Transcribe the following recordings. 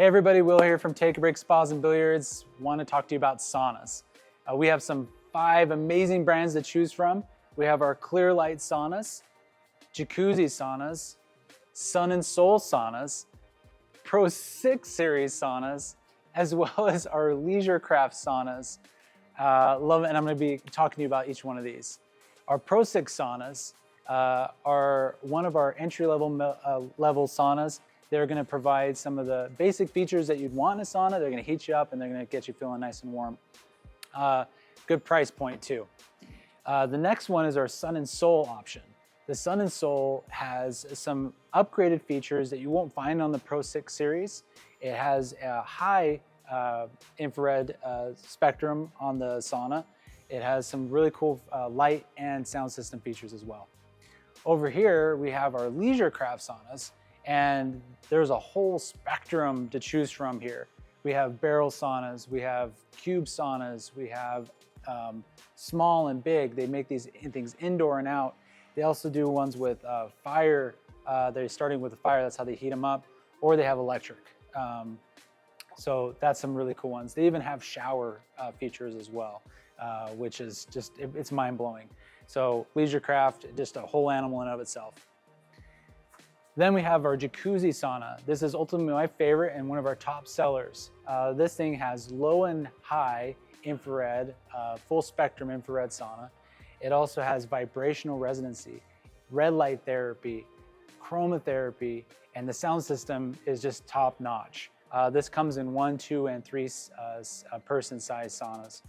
Hey everybody, Will here from Take a Break Spas and Billiards. Want to talk to you about saunas. We have 5 amazing brands to choose from. We have our Clearlight Saunas, Jacuzzi Saunas, Sun and Soul Saunas, Pro 6 Series Saunas, as well as our Leisure Craft Saunas. Love it, and I'm going to be talking to you about each one of these. Our Pro 6 Saunas are one of our entry-level level saunas. They're going to provide some of the basic features that you'd want in a sauna. They're going to heat you up and they're going to get you feeling nice and warm. Good price point too. The next one is our Sun and Soul option. The Sun and Soul has some upgraded features that you won't find on the Pro 6 series. It has a high infrared spectrum on the sauna. It has some really cool light and sound system features as well. Over here, we have our Leisure Craft Saunas, and there's a whole spectrum to choose from here. We have barrel saunas, we have cube saunas, we have small and big. They make these things indoor and out. They also do ones with fire. They're starting with a fire, that's how they heat them up, or they have electric. So that's some really cool ones. They even have shower features as well, which is just, it's mind-blowing. So Leisure Craft, just a whole animal in and of itself. Then we have our Jacuzzi Sauna. This is ultimately my favorite and one of our top sellers. This thing has low and high infrared, full spectrum infrared sauna. It also has vibrational resonancy, red light therapy, chromotherapy, and the sound system is just top notch. This comes in 1, 2, and 3 person size saunas.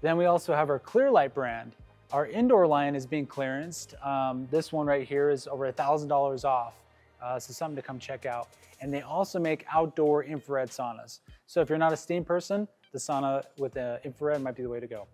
Then we also have our Clearlight brand. Our indoor line is being clearanced. This one right here is over $1,000 off. So something to come check out. And they also make outdoor infrared saunas. So if you're not a steam person, the sauna with the infrared might be the way to go.